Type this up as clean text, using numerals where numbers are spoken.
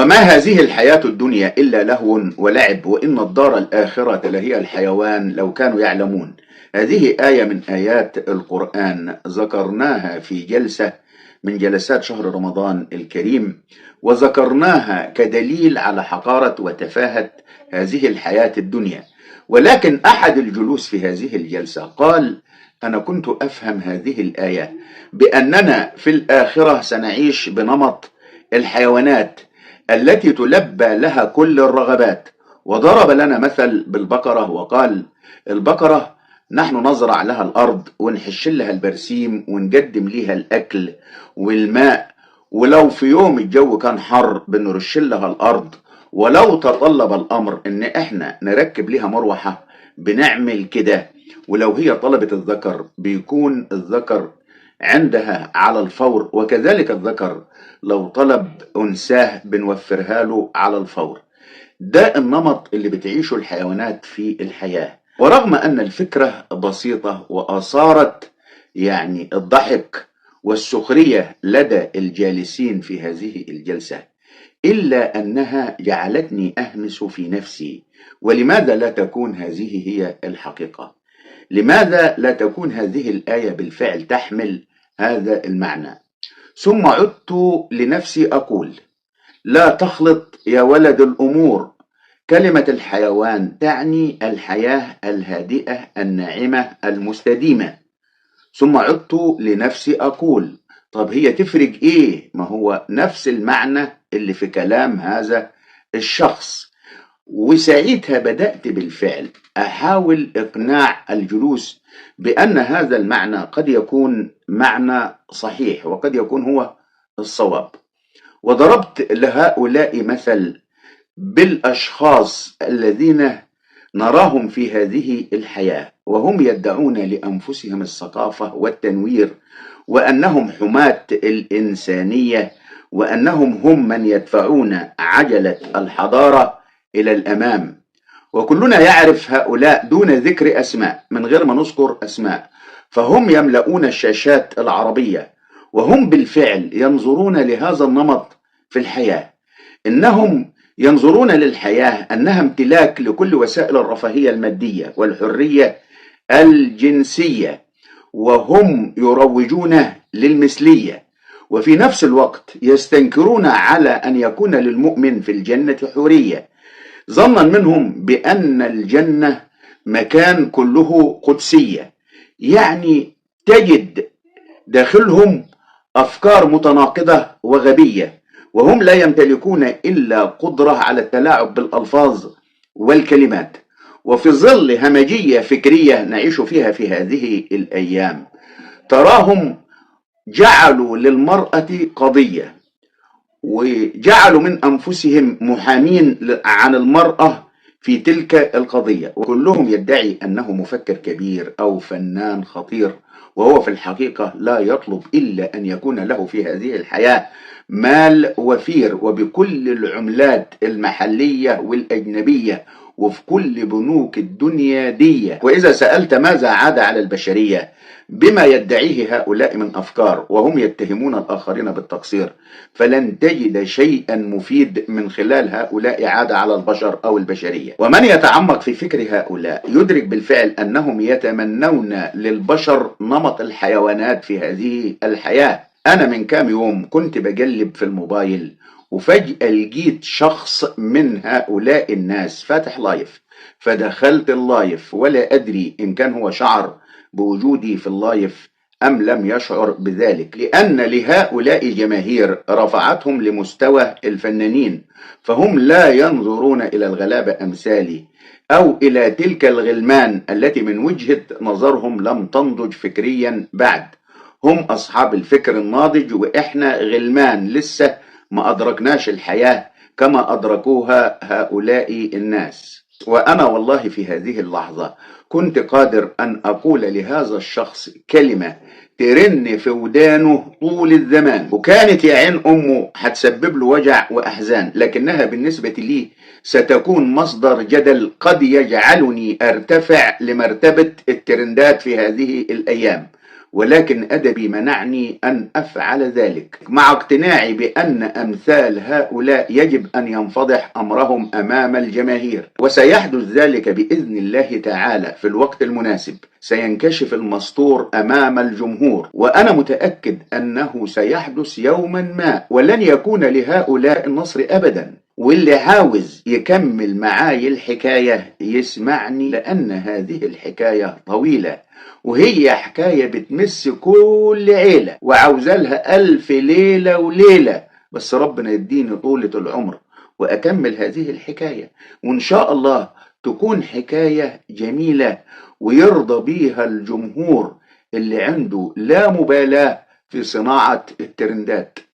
وما هذه الحياة الدنيا إلا لهو ولعب وإن الدار الآخرة لهي الحيوان لو كانوا يعلمون. هذه آية من آيات القرآن ذكرناها في جلسة من جلسات شهر رمضان الكريم، وذكرناها كدليل على حقارة وتفاهة هذه الحياة الدنيا. ولكن أحد الجلوس في هذه الجلسة قال: أنا كنت أفهم هذه الآية بأننا في الآخرة سنعيش بنمط الحيوانات التي تلبى لها كل الرغبات، وضرب لنا مثل بالبقرة وقال: البقرة نحن نزرع لها الأرض ونحش لها البرسيم ونقدم لها الأكل والماء، ولو في يوم الجو كان حر بنرش لها الأرض، ولو تطلب الأمر إن إحنا نركب لها مروحة بنعمل كده، ولو هي طلبت الذكر بيكون الذكر عندها على الفور، وكذلك الذكر لو طلب أنثاه بنوفرها له على الفور. ده النمط اللي بتعيشه الحيوانات في الحياة. ورغم أن الفكرة بسيطة وأثارت يعني الضحك والسخرية لدى الجالسين في هذه الجلسة، إلا أنها جعلتني أهمس في نفسي: ولماذا لا تكون هذه هي الحقيقة؟ لماذا لا تكون هذه الآية بالفعل تحمل هذا المعنى؟ ثم عدت لنفسي أقول: لا تخلط يا ولد الأمور. كلمة الحيوان تعني الحياة الهادئة الناعمة المستديمة. ثم عدت لنفسي أقول: طب هي تفرق إيه؟ ما هو نفس المعنى اللي في كلام هذا الشخص. وساعتها بدأت بالفعل أحاول إقناع الجلوس بأن هذا المعنى قد يكون معنى صحيح وقد يكون هو الصواب. وضربت لهؤلاء مثل بالأشخاص الذين نراهم في هذه الحياة وهم يدعون لأنفسهم الثقافة والتنوير، وأنهم حماة الإنسانية، وأنهم هم من يدفعون عجلة الحضارة إلى الأمام. وكلنا يعرف هؤلاء دون ذكر أسماء، من غير ما نذكر أسماء، فهم يملؤون الشاشات العربية، وهم بالفعل ينظرون لهذا النمط في الحياة. إنهم ينظرون للحياة أنها امتلاك لكل وسائل الرفاهية المادية والحرية الجنسية، وهم يروجون للمثلية، وفي نفس الوقت يستنكرون على أن يكون للمؤمن في الجنة حورية، ظنا منهم بأن الجنة مكان كله قدسية. يعني تجد داخلهم أفكار متناقضة وغبية، وهم لا يمتلكون إلا قدرة على التلاعب بالألفاظ والكلمات. وفي ظل همجية فكرية نعيش فيها في هذه الأيام، تراهم جعلوا للمرأة قضية، وجعلوا من أنفسهم محامين عن المرأة في تلك القضية، وكلهم يدعي أنه مفكر كبير أو فنان خطير، وهو في الحقيقة لا يطلب إلا أن يكون له في هذه الحياة مال وفير وبكل العملات المحلية والأجنبية وفي كل بنوك الدنيا دي. وإذا سألت ماذا عاد على البشرية بما يدعيه هؤلاء من أفكار وهم يتهمون الآخرين بالتقصير، فلن تجد شيئا مفيد من خلال هؤلاء عاد على البشر أو البشرية. ومن يتعمق في فكر هؤلاء يدرك بالفعل أنهم يتمنون للبشر نمط الحيوانات في هذه الحياة. أنا من كام يوم كنت بقلب في الموبايل، وفجأة لقيت شخص من هؤلاء الناس فاتح لايف، فدخلت اللايف ولا أدري إن كان هو شعر بوجودي في اللايف أم لم يشعر بذلك، لأن لهؤلاء جماهير رفعتهم لمستوى الفنانين، فهم لا ينظرون إلى الغلابة أمثالي أو إلى تلك الغلمان التي من وجهة نظرهم لم تنضج فكريا بعد. هم أصحاب الفكر الناضج، وإحنا غلمان لسه ما أدركناش الحياة كما أدركوها هؤلاء الناس. وأنا والله في هذه اللحظة كنت قادر أن أقول لهذا الشخص كلمة ترن في ودانه طول الزمان، وكانت يا عين أمه هتسبب له وجع وأحزان، لكنها بالنسبة لي ستكون مصدر جدل قد يجعلني أرتفع لمرتبة الترندات في هذه الأيام. ولكن أدبي منعني أن أفعل ذلك، مع اقتناعي بأن أمثال هؤلاء يجب أن ينفضح أمرهم أمام الجماهير، وسيحدث ذلك بإذن الله تعالى في الوقت المناسب. سينكشف المستور أمام الجمهور، وأنا متأكد أنه سيحدث يوما ما، ولن يكون لهؤلاء النصر أبدا. واللي عاوز يكمل معاي الحكاية يسمعني، لأن هذه الحكاية طويلة، وهي حكاية بتمس كل عيلة، وعاوزة لها 1000 ليلة وليلة، بس ربنا يديني طولة العمر وأكمل هذه الحكاية، وإن شاء الله تكون حكاية جميلة ويرضى بيها الجمهور اللي عنده لا مبالاة في صناعة الترندات.